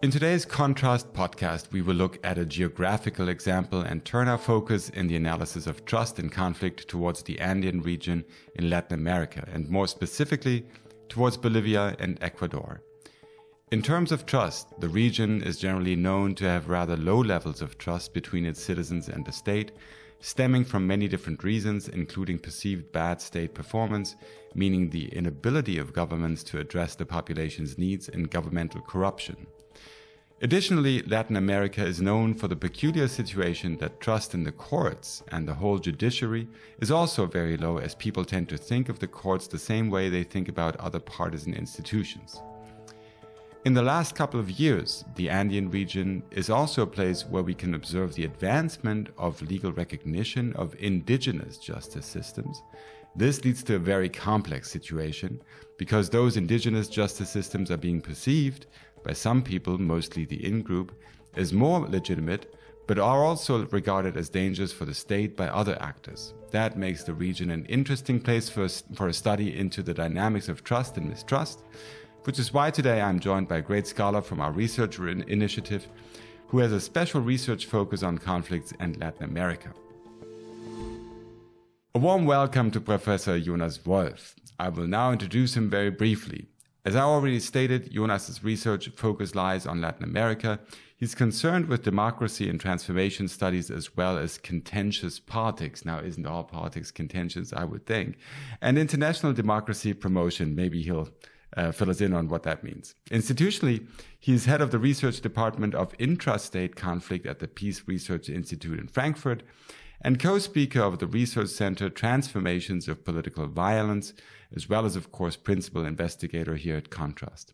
In today's ConTrust podcast, we will look at a geographical example and turn our focus in the analysis of trust and conflict towards the Andean region in Latin America, and more specifically, towards Bolivia and Ecuador. In terms of trust, the region is generally known to have rather low levels of trust between its citizens and the state, stemming from many different reasons, including perceived bad state performance, meaning the inability of governments to address the population's needs, and governmental corruption. Additionally, Latin America is known for the peculiar situation that trust in the courts and the whole judiciary is also very low, as people tend to think of the courts the same way they think about other partisan institutions. In the last couple of years, the Andean region is also a place where we can observe the advancement of legal recognition of indigenous justice systems. This leads to a very complex situation because those indigenous justice systems are being perceived by some people, mostly the in-group, as more legitimate, but are also regarded as dangerous for the state by other actors. That makes the region an interesting place for a study into the dynamics of trust and mistrust, which is why today I'm joined by a great scholar from our research initiative who has a special research focus on conflicts and Latin America. A warm welcome to Professor Jonas Wolff. I will now introduce him very briefly. As I already stated, Jonas's research focus lies on Latin America. He's concerned with democracy and transformation studies as well as contentious politics. Now, isn't all politics contentious, I would think? And international democracy promotion. Maybe he'll fill us in on what that means. Institutionally, he is head of the research department of intrastate conflict at the Peace Research Institute in Frankfurt and co-speaker of the research center Transformations of Political Violence, as well as, of course, principal investigator here at ConTrust.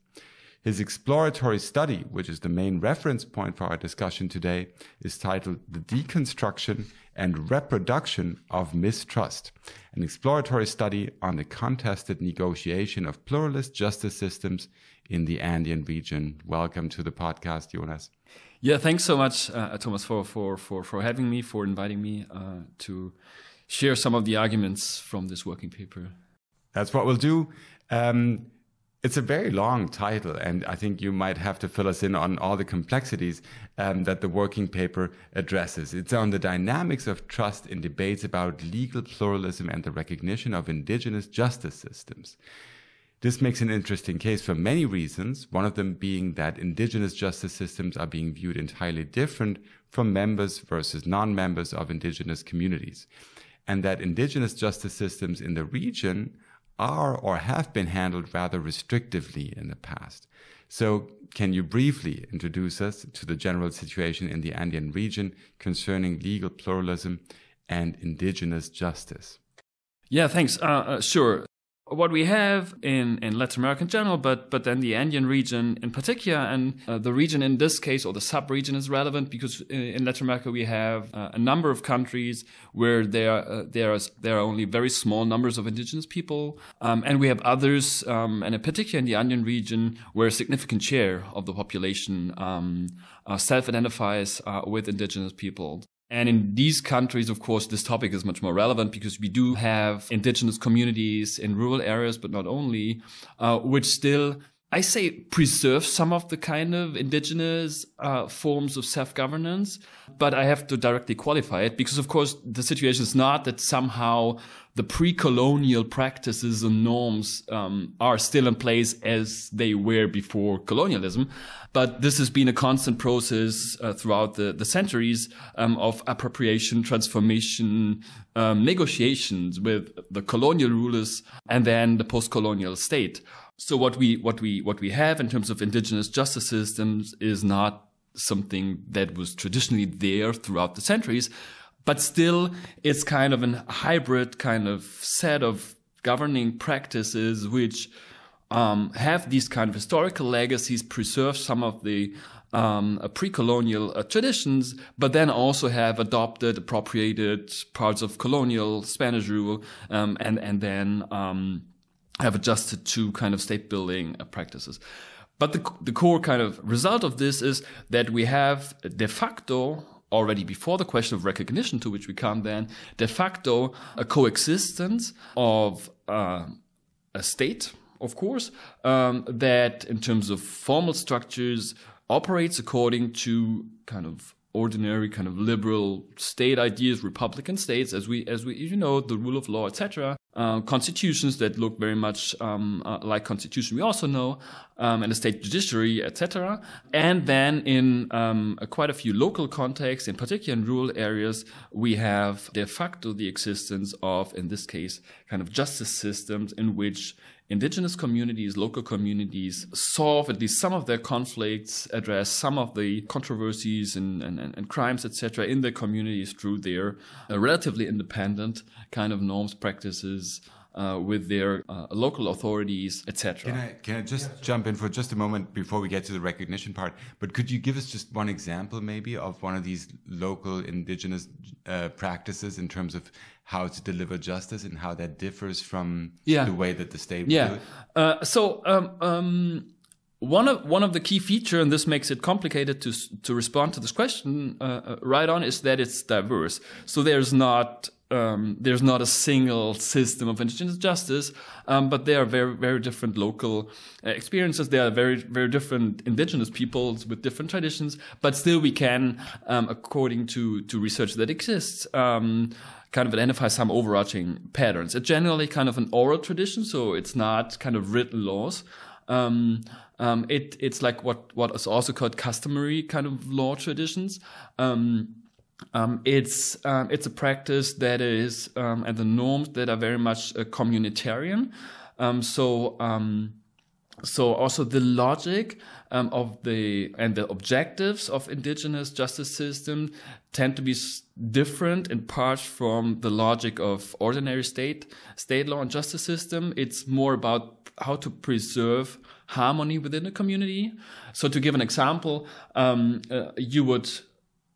His exploratory study, which is the main reference point for our discussion today, is titled The Deconstruction and Reproduction of Mistrust, an exploratory study on the contested negotiation of pluralist justice systems in the Andean region. Welcome to the podcast, Jonas. Yeah, thanks so much, Thomas, for having me, for inviting me to share some of the arguments from this working paper. That's what we'll do. It's a very long title, and I think you might have to fill us in on all the complexities that the working paper addresses. It's on the dynamics of trust in debates about legal pluralism and the recognition of indigenous justice systems. This makes an interesting case for many reasons, one of them being that indigenous justice systems are being viewed entirely different from members versus non-members of indigenous communities, and that indigenous justice systems in the region are or have been handled rather restrictively in the past. So can you briefly introduce us to the general situation in the Andean region concerning legal pluralism and indigenous justice? Yeah, thanks. Sure. What we have in Latin America in general, but then the Andean region in particular, and the region in this case, or the sub-region, is relevant because in Latin America we have a number of countries where there are only very small numbers of indigenous people, and we have others, and in particular in the Andean region, where a significant share of the population self-identifies with indigenous people. And in these countries, of course, this topic is much more relevant because we do have indigenous communities in rural areas, but not only, which still, I say, preserve some of the kind of indigenous forms of self-governance. But I have to directly qualify it because, of course, the situation is not that somehow the pre-colonial practices and norms are still in place as they were before colonialism. But this has been a constant process throughout the centuries of appropriation, transformation, negotiations with the colonial rulers and then the post-colonial state. So what we have in terms of indigenous justice systems is not something that was traditionally there throughout the centuries, but still it's kind of a hybrid kind of set of governing practices which have these kind of historical legacies, preserve some of the pre-colonial traditions, but then also have adopted, appropriated parts of colonial Spanish rule, and then have adjusted to kind of state-building practices. But the core kind of result of this is that we have de facto, already before the question of recognition, to which we come then, de facto a coexistence of a state, of course, that in terms of formal structures operates according to kind of ordinary kind of liberal state ideas, Republican states, as we the rule of law, etc. Constitutions that look very much like constitution we also know, and a state judiciary, etc. And then in quite a few local contexts, in particular in rural areas, we have de facto the existence of, in this case, kind of justice systems in which indigenous communities, local communities solve at least some of their conflicts, address some of the controversies and crimes, etc., in their communities through their relatively independent kind of norms, practices, with their local authorities, etc. Can I just jump in for just a moment before we get to the recognition part? But could you give us just one example maybe of one of these local indigenous practices in terms of how to deliver justice and how that differs from the way that the state would do it? One of the key features, and this makes it complicated to respond to this question right on, is that it's diverse. So there's not a single system of indigenous justice, but there are very, very different local experiences. There are very, very different indigenous peoples with different traditions, but still we can, according to research that exists, kind of identify some overarching patterns. It's generally kind of an oral tradition, so it's not kind of written laws. It's like what is also called customary kind of law traditions. It's a practice that is and the norms that are very much communitarian. So also the logic of the objectives of indigenous justice system tend to be different in part from the logic of ordinary state law and justice system. It's more about how to preserve harmony within a community. So to give an example, you would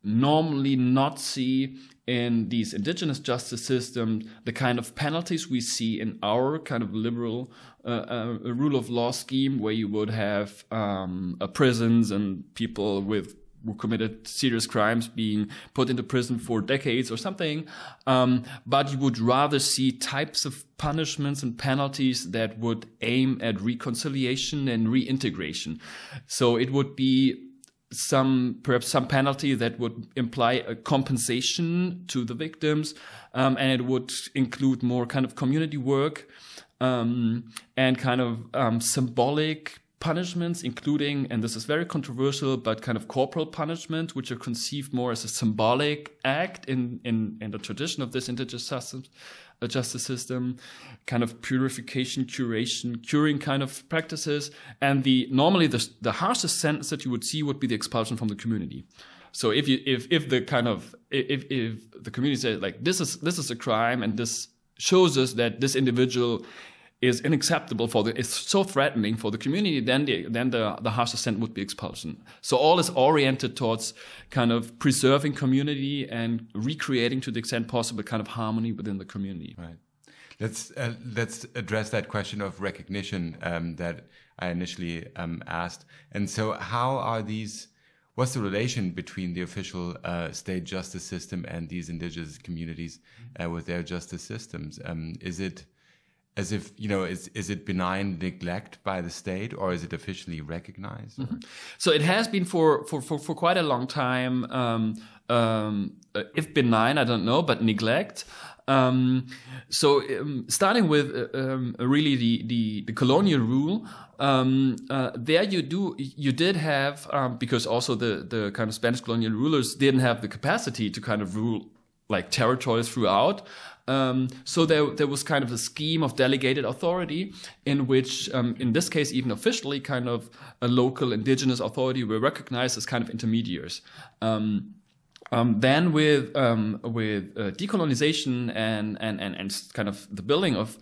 normally not see in these indigenous justice systems the kind of penalties we see in our kind of liberal rule of law scheme, where you would have prisons and people who committed serious crimes being put into prison for decades or something. But you would rather see types of punishments and penalties that would aim at reconciliation and reintegration. So it would be perhaps some penalty that would imply a compensation to the victims, and it would include more kind of community work and kind of symbolic punishments, including, and this is very controversial, but kind of corporal punishment, which are conceived more as a symbolic act in the tradition of this indigenous justice system, kind of purification, curing kind of practices. And normally the harshest sentence that you would see would be the expulsion from the community. So if the community says like this is a crime and this shows us that this individual is unacceptable it's so threatening for the community, then the harshest sentence would be expulsion. So all is oriented towards kind of preserving community and recreating to the extent possible kind of harmony within the community. Right. Let's address that question of recognition that I initially asked. And so what's the relation between the official state justice system and these indigenous communities with their justice systems? Is it as if, is it benign neglect by the state, or is it officially recognized? Mm-hmm. So it has been for quite a long time, if benign, I don't know, but neglect. Starting with really the colonial rule, there you did have, because also the kind of Spanish colonial rulers didn't have the capacity to kind of rule like territories throughout. So there was kind of a scheme of delegated authority in which, in this case, even officially, kind of a local indigenous authority were recognized as kind of intermediaries. Then with decolonization and kind of the building of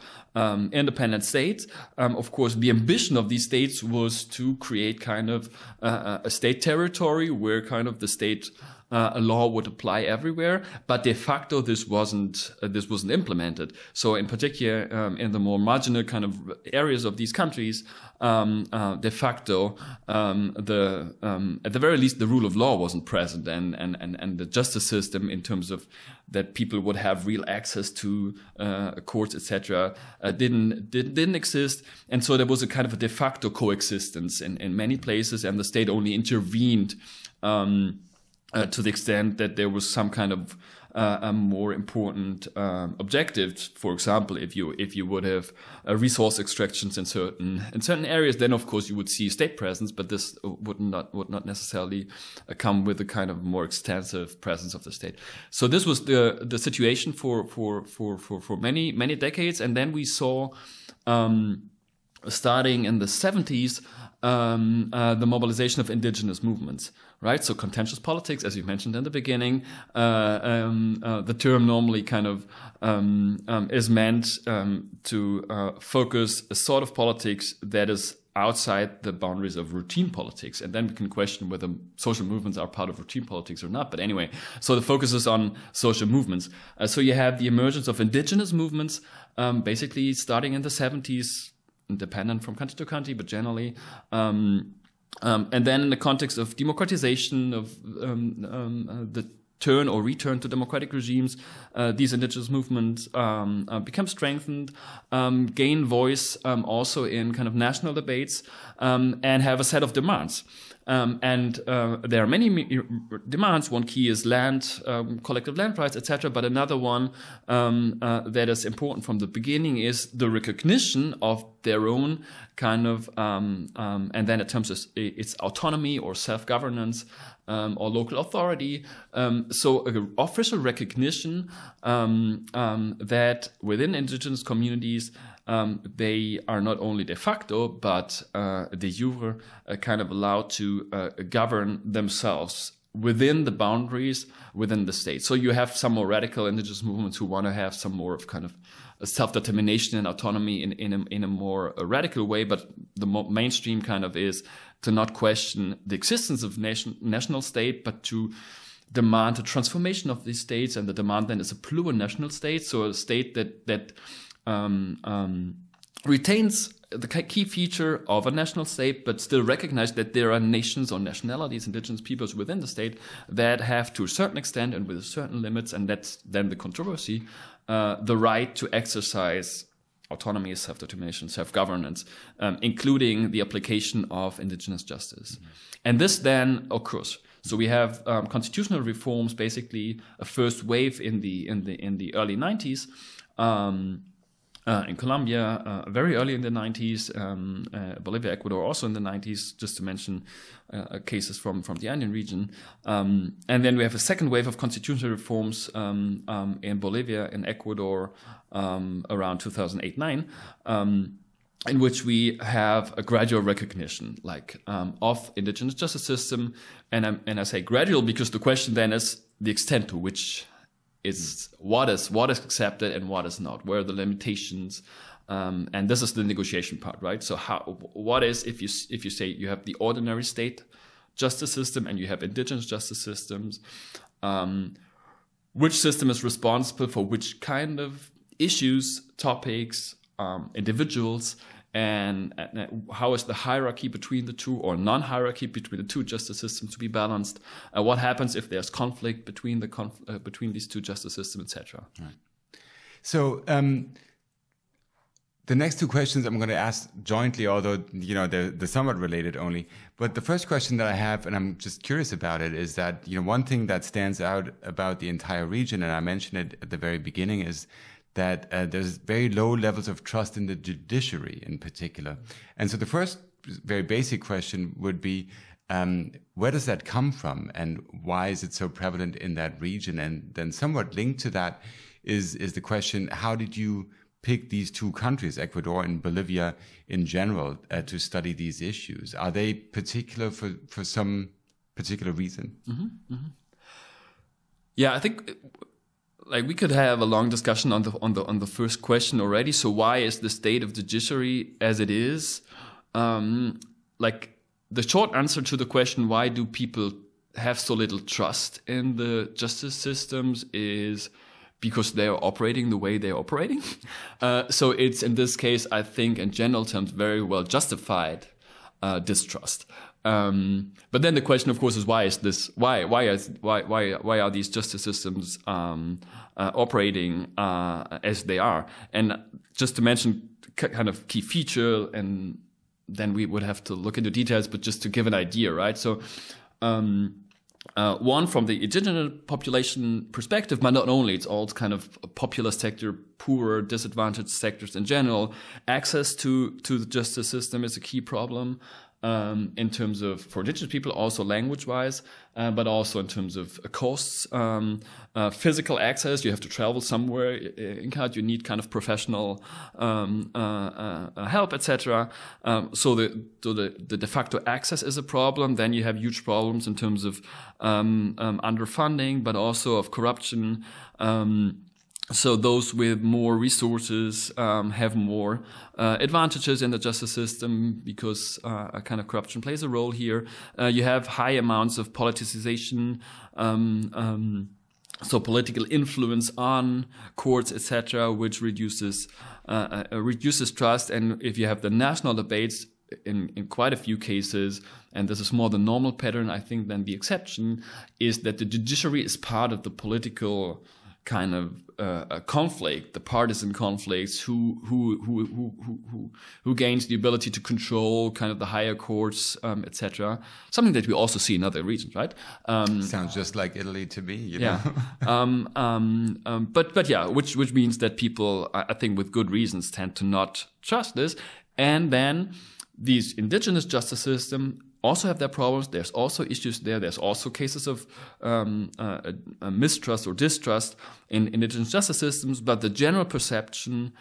independent states, of course, the ambition of these states was to create kind of a state territory where kind of the state law would apply everywhere, but de facto this wasn't implemented. So in particular, in the more marginal kind of areas of these countries, de facto, at the very least, the rule of law wasn't present, and the justice system, in terms of that people would have real access to courts, etc., didn't exist, and so there was a kind of a de facto coexistence in many places, and the state only intervened to the extent that there was some kind of a more important objective. For example, if you would have resource extractions in certain areas, then of course you would see state presence, but this would not necessarily come with a kind of more extensive presence of the state. So this was the situation for many decades, and then we saw starting in the 70s the mobilization of indigenous movements. Right, so contentious politics, as you mentioned in the beginning, the term normally kind of is meant to focus a sort of politics that is outside the boundaries of routine politics. And then we can question whether social movements are part of routine politics or not. But anyway, so the focus is on social movements. So you have the emergence of indigenous movements, basically starting in the 70s, independent from country to country, but generally. And then in the context of democratization, of the turn or return to democratic regimes, these indigenous movements become strengthened, gain voice also in kind of national debates, and have a set of demands. And there are many demands. One key is land, collective land rights, etc. But another one that is important from the beginning is the recognition of their own kind of, and then in terms of its autonomy or self-governance or local authority. So an official recognition that within indigenous communities they are not only de facto, but de jure kind of allowed to govern themselves within the boundaries within the state. So you have some more radical indigenous movements who want to have some more of kind of self-determination and autonomy in a more radical way, but the mainstream kind of is to not question the existence of national state, but to demand a transformation of these states, and the demand then is a plurinational state, so a state that retains the key feature of a national state, but still recognize that there are nations or nationalities, indigenous peoples within the state that have, to a certain extent and with certain limits, and that's then the controversy, the right to exercise autonomy, self-determination, self-governance, including the application of indigenous justice. Mm-hmm. And this then occurs. So we have constitutional reforms, basically a first wave in the early 90s. In Colombia, very early in the 90s, Bolivia, Ecuador also in the 90s, just to mention cases from the Andean region. And then we have a second wave of constitutional reforms in Bolivia, in Ecuador, around 2008-9, in which we have a gradual recognition, of indigenous justice system. And I say gradual because the question then is the extent to which is what is accepted and what is not, where are the limitations, and this is the negotiation part, right? So what is if you say you have the ordinary state justice system and you have indigenous justice systems, which system is responsible for which kind of issues, topics, individuals, and how is the hierarchy between the two or non-hierarchy between the two justice systems to be balanced? What happens if there's conflict between between these two justice systems, etc.? Right. So the next two questions I'm going to ask jointly, although they're somewhat related only. But the first question that I have, and I'm just curious about it, is that one thing that stands out about the entire region, and I mentioned it at the very beginning, is that there's very low levels of trust in the judiciary in particular. And so the first very basic question would be, where does that come from and why is it so prevalent in that region? And then somewhat linked to that is the question, how did you pick these two countries, Ecuador and Bolivia in general, to study these issues? Are they particular for some particular reason? Mm-hmm, mm-hmm. Yeah, I think we could have a long discussion on the first question already. So why is the state of the judiciary as it is? The short answer to the question, why do people have so little trust in the justice systems, is because they are operating the way they're operating. So it's, in this case, I think in general terms, very well justified distrust. But then the question, of course, is why is this? Why are these justice systems operating as they are? And just to mention kind of key feature, and then we would have to look into details, but just to give an idea, right? So. One, from the indigenous population perspective, but not only, it's all kind of a populist sector, poorer, disadvantaged sectors in general. Access to the justice system is a key problem in terms of, for indigenous people, also language-wise, but also in terms of costs. Physical access, you have to travel somewhere. In Cad, you need kind of professional help, etc. So the de facto access is a problem. Then you have huge problems in terms of underfunding, but also of corruption. So those with more resources have more advantages in the justice system because a kind of corruption plays a role here. You have high amounts of politicization, so political influence on courts, etc., which reduces trust. And if you have the national debates, in quite a few cases, and this is more the normal pattern, I think, than the exception, is that the judiciary is part of the political kind of conflict, the partisan conflicts, who gains the ability to control kind of the higher courts, etc. Something that we also see in other regions, right? Sounds just like Italy to me, you know. But yeah, which means that people, I think, with good reasons, tend to not trust this, and then these indigenous justice system also have their problems. There's also issues there. There's also cases of mistrust or distrust in indigenous justice systems. But the general perception,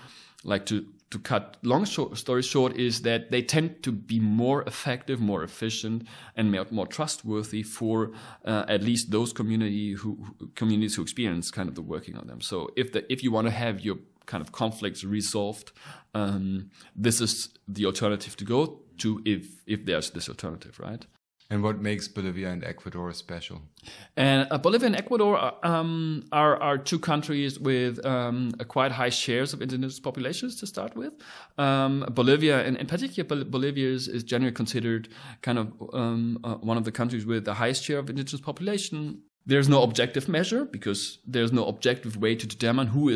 like to cut long story short, is that they tend to be more effective, more efficient, and more trustworthy for at least those communities who experience kind of the working on them. So if you want to have your kind of conflicts resolved, this is the alternative to go to if there's this alternative, right? And what makes Bolivia and Ecuador special? And Bolivia and Ecuador are two countries with quite high shares of indigenous populations to start with. Bolivia, and in particular, Bolivia is generally considered kind of one of the countries with the highest share of indigenous population. There's no objective measure because there's no objective way to determine who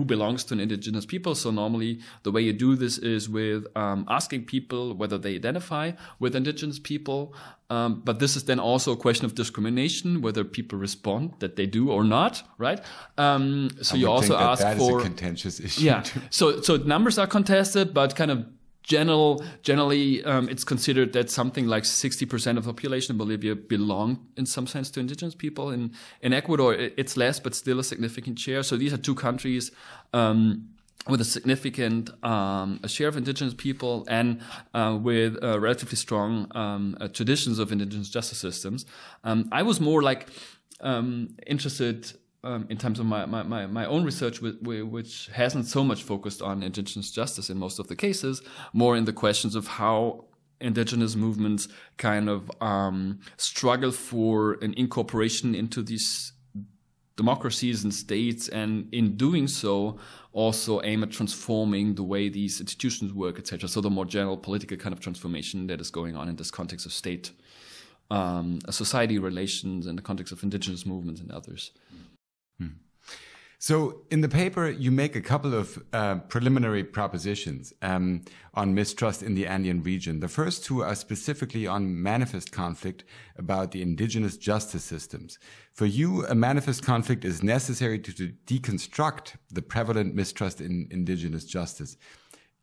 belongs to an indigenous people. So normally the way you do this is with asking people whether they identify with indigenous people. But this is then also a question of discrimination, whether people respond that they do or not, right? So you also ask that for is a contentious issue. Yeah. So numbers are contested, but kind of generally, it's considered that something like 60% of the population in Bolivia belong in some sense to indigenous people. In Ecuador, it's less, but still a significant share. So these are two countries with a significant share of indigenous people and with relatively strong traditions of indigenous justice systems. I was more like interested in terms of my own research, which hasn't so much focused on indigenous justice in most of the cases, more in the questions of how indigenous movements kind of struggle for an incorporation into these democracies and states, and in doing so also aim at transforming the way these institutions work, etc. So the more general political kind of transformation that is going on in this context of state, society relations, in the context of indigenous movements and others. So in the paper, you make a couple of preliminary propositions on mistrust in the Andean region. The first two are specifically on manifest conflict about the indigenous justice systems. For you, a manifest conflict is necessary to deconstruct the prevalent mistrust in indigenous justice,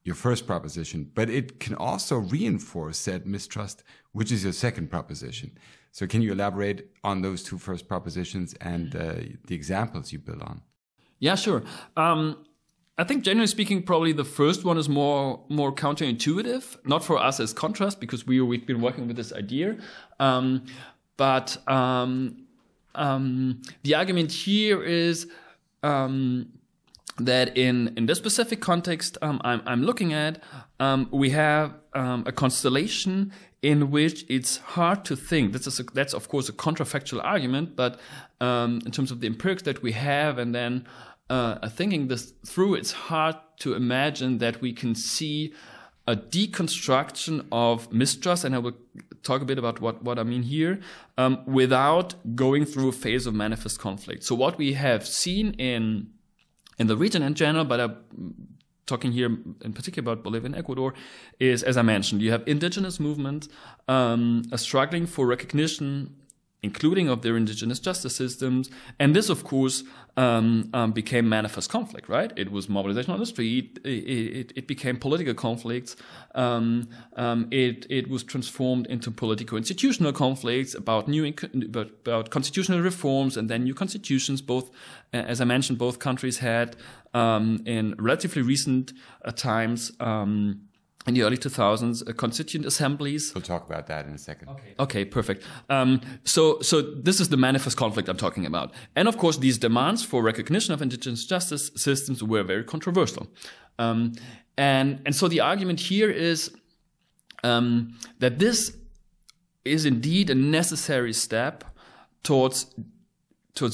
your first proposition, but it can also reinforce said mistrust, which is your second proposition. So can you elaborate on those two first propositions and the examples you build on? Yeah, sure. I think generally speaking, probably the first one is more counterintuitive, not for us as ConTrust, because we've been working with this idea. But the argument here is that in this specific context I'm looking at, we have a constellation in which it's hard to think. That's of course a contrafactual argument, but in terms of the empirics that we have, and then thinking this through, it's hard to imagine that we can see a deconstruction of mistrust, and I will talk a bit about what I mean here, without going through a phase of manifest conflict. So what we have seen in the region in general, but I'm talking here in particular about Bolivia and Ecuador, is, as I mentioned, you have indigenous movements struggling for recognition, including of their indigenous justice systems. And this, of course, became manifest conflict, right? It was mobilization on the street. It became political conflicts. It was transformed into political-institutional conflicts about about constitutional reforms and then new constitutions. Both, as I mentioned, both countries had in relatively recent times, in the early 2000s, constituent assemblies. We'll talk about that in a second. Okay, perfect. So this is the manifest conflict I'm talking about. And of course, these demands for recognition of indigenous justice systems were very controversial. And so the argument here is that this is indeed a necessary step towards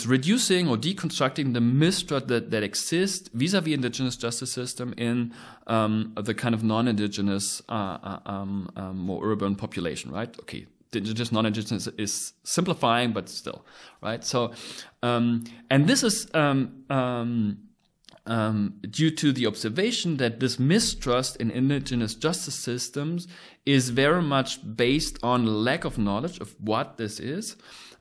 reducing or deconstructing the mistrust that exists vis-a-vis indigenous justice system in the kind of non-indigenous, more urban population, right? Okay, indigenous, non-indigenous is simplifying, but still, right? So, and this is due to the observation that this mistrust in indigenous justice systems is very much based on lack of knowledge of what this is.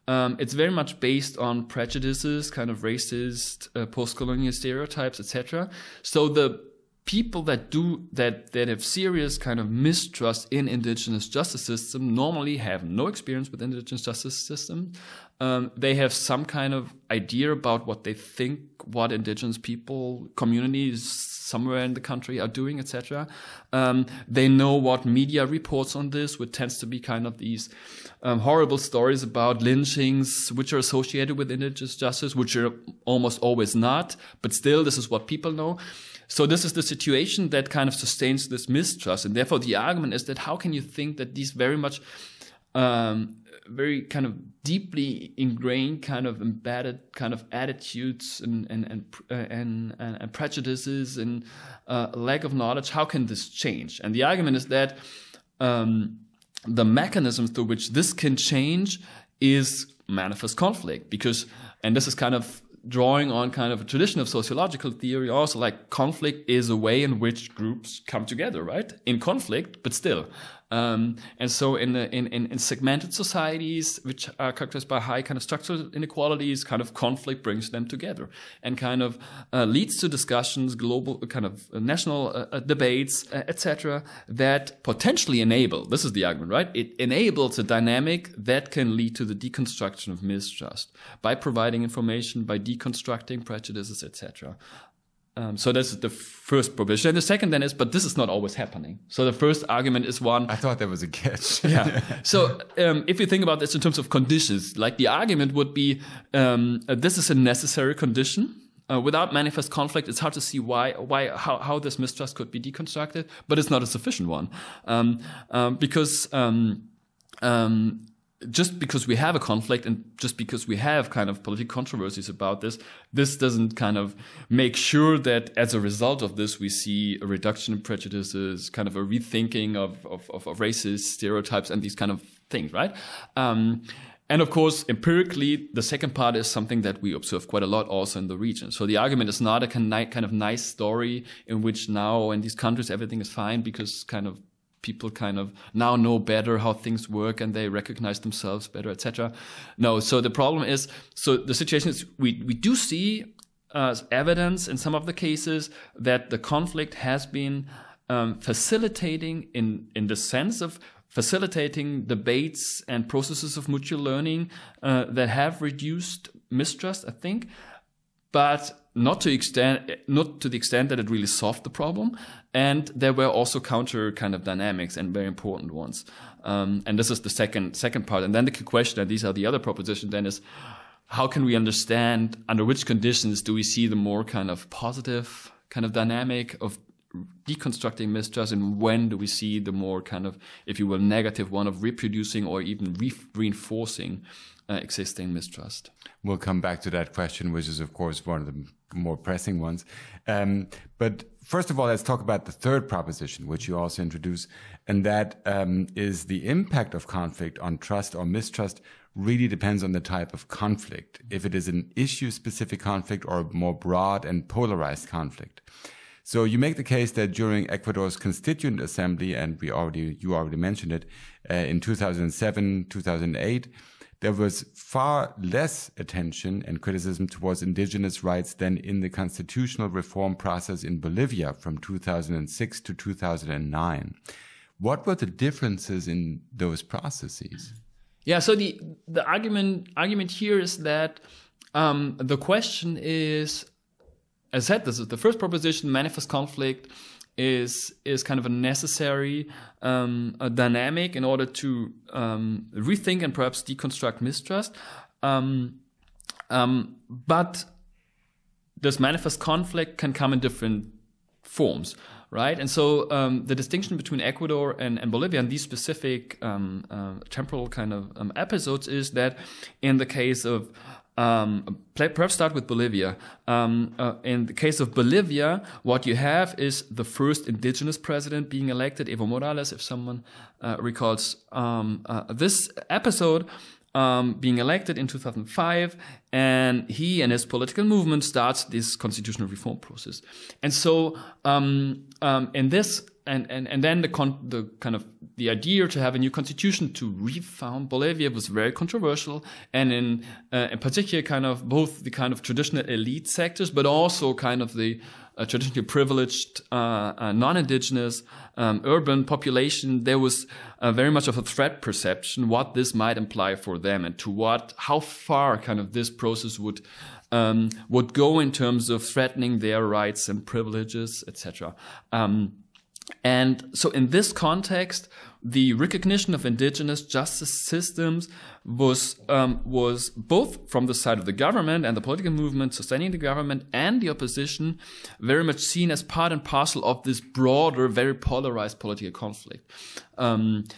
It's very much based on prejudices, kind of racist, post-colonial stereotypes, etc. So the people that have serious kind of mistrust in indigenous justice system normally have no experience with indigenous justice system. They have some kind of idea about what they think, what indigenous people, communities somewhere in the country are doing, etc. They know what media reports on this, which tends to be kind of these horrible stories about lynchings, which are associated with indigenous justice, which are almost always not, but still this is what people know. So this is the situation that kind of sustains this mistrust. And therefore the argument is that how can you think that these very much, very kind of deeply ingrained, kind of embedded kind of attitudes and prejudices and lack of knowledge, how can this change? And the argument is that the mechanisms through which this can change is manifest conflict, because, and this is kind of drawing on kind of a tradition of sociological theory also, like conflict is a way in which groups come together, right? In conflict, but still. And so in segmented societies, which are characterized by high kind of structural inequalities, kind of conflict brings them together and kind of leads to discussions, global kind of national debates, etc., that potentially enable, this is the argument, right? It enables a dynamic that can lead to the deconstruction of mistrust by providing information, by deconstructing prejudices, etc. So that's the first provision. And the second then is, but this is not always happening. So the first argument is one. I thought there was a catch. Yeah. So if you think about this in terms of conditions, like the argument would be, this is a necessary condition. Without manifest conflict, it's hard to see how this mistrust could be deconstructed, but it's not a sufficient one. Because just because we have a conflict and just because we have kind of political controversies about this doesn't kind of make sure that as a result of this, we see a reduction in prejudices, kind of a rethinking of racist stereotypes and these kind of things, right? And of course, empirically, the second part is something that we observe quite a lot also in the region. So the argument is not a kind of nice story in which now in these countries everything is fine because kind of people kind of now know better how things work and they recognize themselves better, etc. No, so the problem is, so the situation is we do see evidence in some of the cases that the conflict has been facilitating in the sense of facilitating debates and processes of mutual learning that have reduced mistrust, I think, but not to the extent that it really solved the problem. And there were also counter kind of dynamics and very important ones. And this is the second part. And then the question, and these are the other propositions, then is how can we understand under which conditions do we see the more kind of positive kind of dynamic of deconstructing mistrust, and when do we see the more kind of, if you will, negative one of reproducing or even reinforcing existing mistrust? We'll come back to that question, which is, of course, one of the more pressing ones. But first of all, let's talk about the third proposition, which you also introduce, and that is the impact of conflict on trust or mistrust really depends on the type of conflict, if it is an issue-specific conflict or a more broad and polarized conflict. So you make the case that during Ecuador's Constituent Assembly, and you already mentioned it, in 2007, 2008, there was far less attention and criticism towards indigenous rights than in the constitutional reform process in Bolivia from 2006 to 2009. What were the differences in those processes? Yeah, so the argument here is that the question is, as I said, this is the first proposition, manifest conflict is kind of a necessary a dynamic in order to rethink and perhaps deconstruct mistrust. But this manifest conflict can come in different forms, right? And so the distinction between Ecuador and Bolivia and these specific temporal kind of episodes is that in the case of perhaps start with Bolivia. In the case of Bolivia, what you have is the first indigenous president being elected, Evo Morales, if someone recalls this episode, being elected in 2005, and he and his political movement starts this constitutional reform process. And so in this, and then the kind of the idea to have a new constitution to refound Bolivia was very controversial, and in particular, kind of both the kind of traditional elite sectors, but also kind of the traditionally privileged non-indigenous urban population. There was very much of a threat perception what this might imply for them, and how far kind of this process would go in terms of threatening their rights and privileges, etc. And so in this context, the recognition of indigenous justice systems was both from the side of the government and the political movement sustaining the government and the opposition very much seen as part and parcel of this broader, very polarized political conflict. And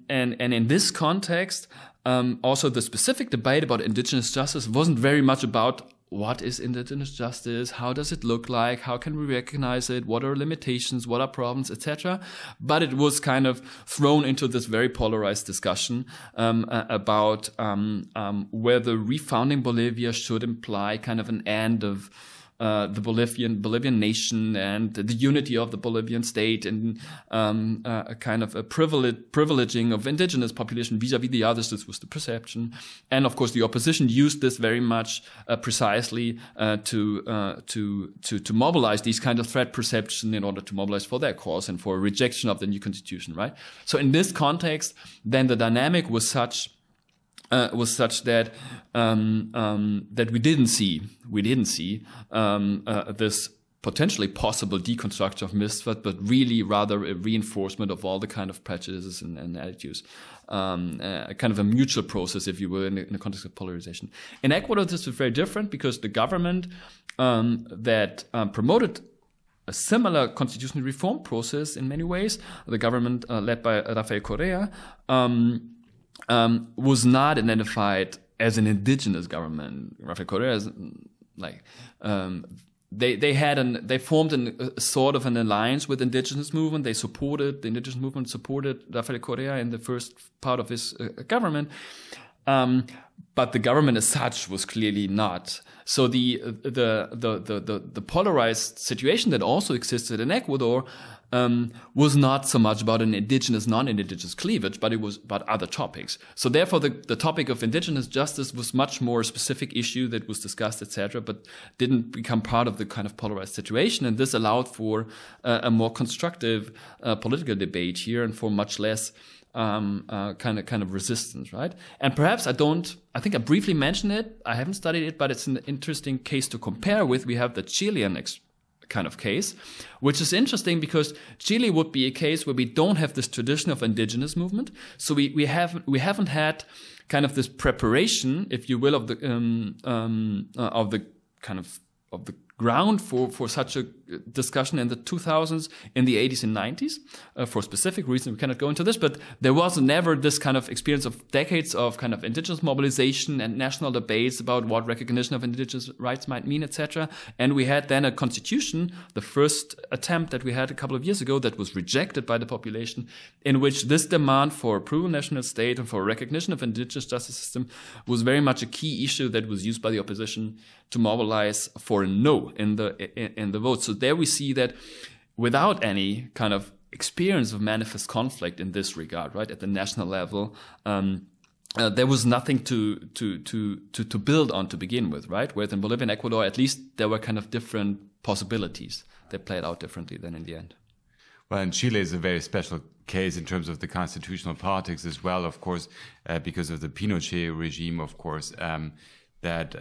in this context, also the specific debate about indigenous justice wasn't very much about what is indigenous justice, how does it look like, how can we recognize it, what are limitations, what are problems, etc. But it was kind of thrown into this very polarized discussion about whether refounding Bolivia should imply kind of an end of the Bolivian nation and the unity of the Bolivian state, and a kind of a privileging of indigenous population vis-a-vis the others. This was the perception, and of course the opposition used this very much precisely to mobilize these kind of threat perception in order to mobilize for their cause and for a rejection of the new constitution. Right. So in this context, then the dynamic was such that that we didn't see this potentially possible deconstruction of mistrust, but really rather a reinforcement of all the kind of prejudices and attitudes, kind of a mutual process, if you will, in the context of polarization. In Ecuador, this was very different because the government that promoted a similar constitutional reform process in many ways, the government led by Rafael Correa, was not identified as an indigenous government. Rafael Correa is like they formed a sort of an alliance with indigenous movement. The indigenous movement supported Rafael Correa in the first part of his government. But the government as such was clearly not. So the polarized situation that also existed in Ecuador was not so much about an indigenous, non-indigenous cleavage, but it was about other topics. So therefore, the topic of indigenous justice was much more a specific issue that was discussed, etc., but didn't become part of the kind of polarized situation. And this allowed for a more constructive political debate here, and for much less kind of resistance, right? And perhaps I think I briefly mentioned it. I haven't studied it, but it's an interesting case to compare with. We have the Chilean kind of case, which is interesting because Chile would be a case where we don't have this tradition of indigenous movement. So we haven't had kind of this preparation, if you will, of the ground for such a discussion in the 2000s, in the 80s and 90s, for specific reasons. We cannot go into this, but there was never this kind of experience of decades of kind of indigenous mobilization and national debates about what recognition of indigenous rights might mean, etc. And we had then a constitution, the first attempt that we had a couple of years ago that was rejected by the population, in which this demand for a plural national state and for recognition of indigenous justice system was very much a key issue that was used by the opposition to mobilize for a no in the vote. So there we see that without any kind of experience of manifest conflict in this regard, right, at the national level, there was nothing to build on to begin with, right? Whereas in Bolivia and Ecuador, at least there were kind of different possibilities that played out differently than in the end. Well, and Chile is a very special case in terms of the constitutional politics as well, of course, because of the Pinochet regime, of course, that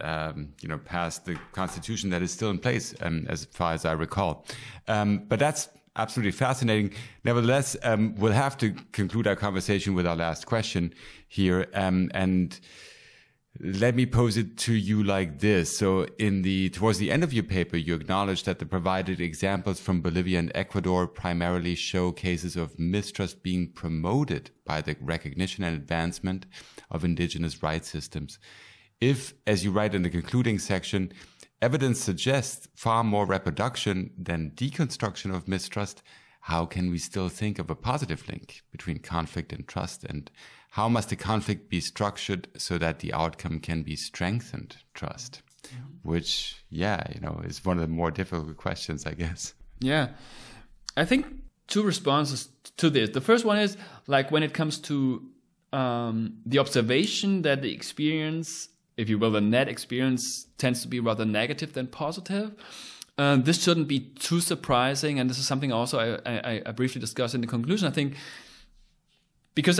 passed the constitution that is still in place, as far as I recall. But that's absolutely fascinating. Nevertheless, we'll have to conclude our conversation with our last question here, and let me pose it to you like this. So towards the end of your paper, you acknowledge that the provided examples from Bolivia and Ecuador primarily show cases of mistrust being promoted by the recognition and advancement of indigenous rights systems. If, as you write in the concluding section, evidence suggests far more reproduction than deconstruction of mistrust, how can we still think of a positive link between conflict and trust? And how must the conflict be structured so that the outcome can be strengthened trust? Which, is one of the more difficult questions, I guess. Yeah. I think two responses to this. The first one is, like, when it comes to the observation that the experience, if you will, the net experience tends to be rather negative than positive. This shouldn't be too surprising, and this is something also I briefly discussed in the conclusion. I think because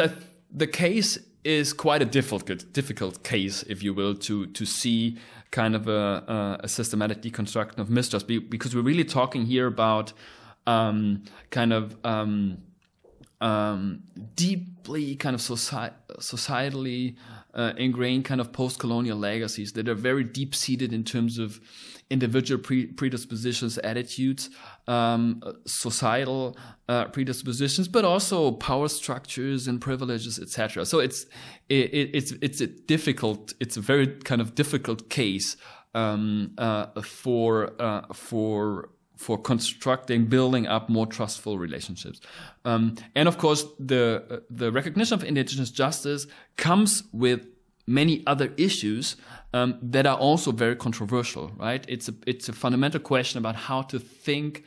the case is quite a difficult case, if you will, to see kind of a systematic deconstruction of mistrust, because we're really talking here about deeply kind of societally ingrained kind of post-colonial legacies that are very deep-seated in terms of individual predispositions, attitudes, societal predispositions, but also power structures and privileges, etc. So it's a very kind of difficult case for constructing, building up more trustful relationships. And of course, the recognition of indigenous justice comes with many other issues that are also very controversial, right? It's a fundamental question about how to think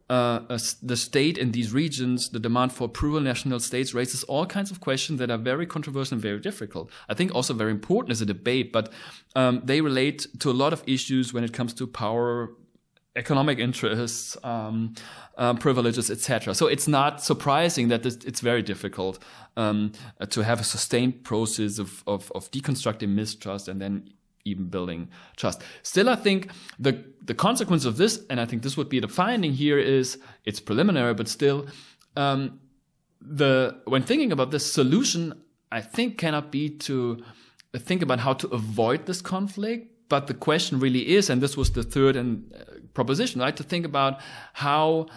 the state in these regions. The demand for plural national states raises all kinds of questions that are very controversial and very difficult. I think also very important as a debate, but they relate to a lot of issues when it comes to power, economic interests, privileges, etc. So it's not surprising that it's very difficult to have a sustained process of deconstructing mistrust and then even building trust. Still, I think the consequence of this, and I think this would be the finding here, is it's preliminary, but still, when thinking about this solution, I think cannot be to think about how to avoid this conflict. But the question really is, and this was the third proposition, right? To think about how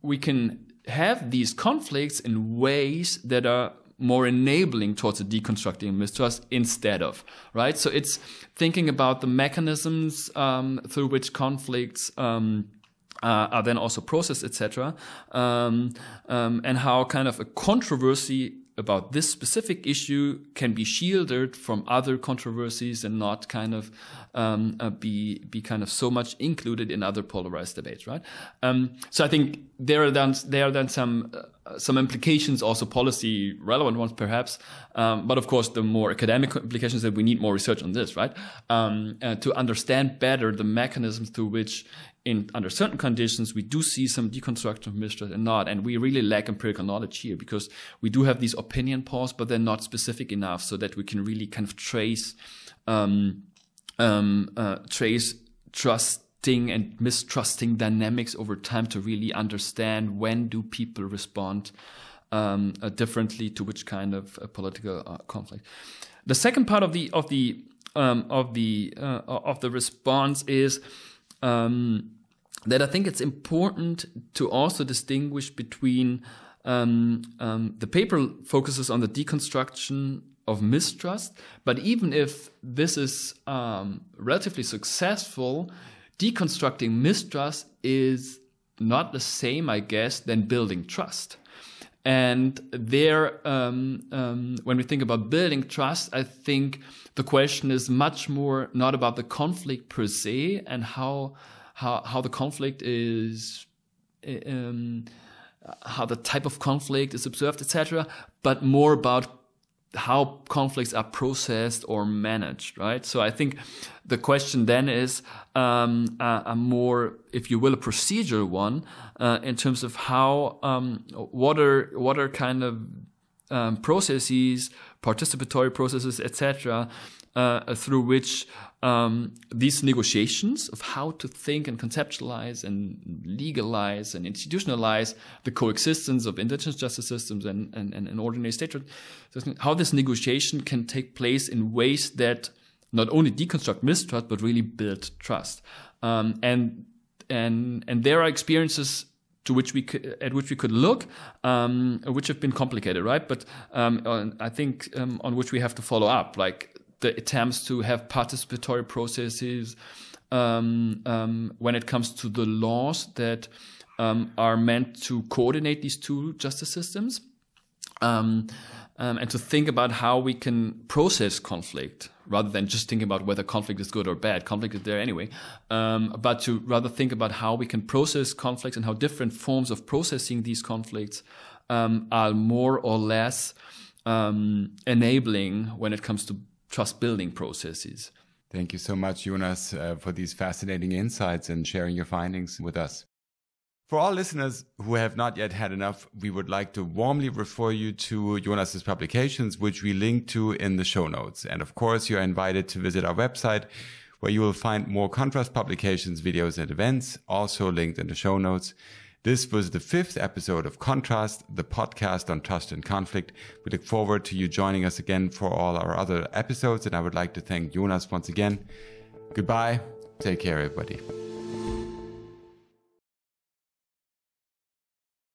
we can have these conflicts in ways that are more enabling towards a deconstructing mistrust instead of, right? So it's thinking about the mechanisms through which conflicts are then also processed, etc., and how kind of a controversy about this specific issue can be shielded from other controversies and not kind of be kind of so much included in other polarized debates, right? So I think there are then some implications, also policy relevant ones perhaps, but of course the more academic implications that we need more research on this, right? To understand better the mechanisms through which under certain conditions, we do see some deconstruction of mistrust and not. And we really lack empirical knowledge here because we do have these opinion polls, but they're not specific enough so that we can really kind of trace trusting and mistrusting dynamics over time to really understand when do people respond differently to which kind of political conflict. The second part of the of the response is that I think it's important to also distinguish between the paper focuses on the deconstruction of mistrust, but even if this is relatively successful, deconstructing mistrust is not the same, I guess, than building trust. And there, when we think about building trust, I think the question is much more not about the conflict per se and how the conflict is, how the type of conflict is observed, etc., but more about how conflicts are processed or managed, right? So I think the question then is a more, if you will, a procedural one in terms of how what are kind of processes, participatory processes, etc., through which these negotiations of how to think and conceptualize and legalize and institutionalize the coexistence of indigenous justice systems and ordinary state, how this negotiation can take place in ways that not only deconstruct mistrust but really build trust. And there are experiences at which we could look, which have been complicated, right? But I think on which we have to follow up, like the attempts to have participatory processes when it comes to the laws that are meant to coordinate these two justice systems, and to think about how we can process conflict rather than just thinking about whether conflict is good or bad. Conflict is there anyway, but to rather think about how we can process conflicts and how different forms of processing these conflicts are more or less enabling when it comes to trust-building processes. Thank you so much, Jonas, for these fascinating insights and sharing your findings with us. For all listeners who have not yet had enough, we would like to warmly refer you to Jonas's publications, which we link to in the show notes. And of course, you're invited to visit our website, where you will find more ConTrust publications, videos, and events, also linked in the show notes. This was the 5th episode of ConTrust, the podcast on trust and conflict. We look forward to you joining us again for all our other episodes, and I would like to thank Jonas once again. Goodbye. Take care, everybody.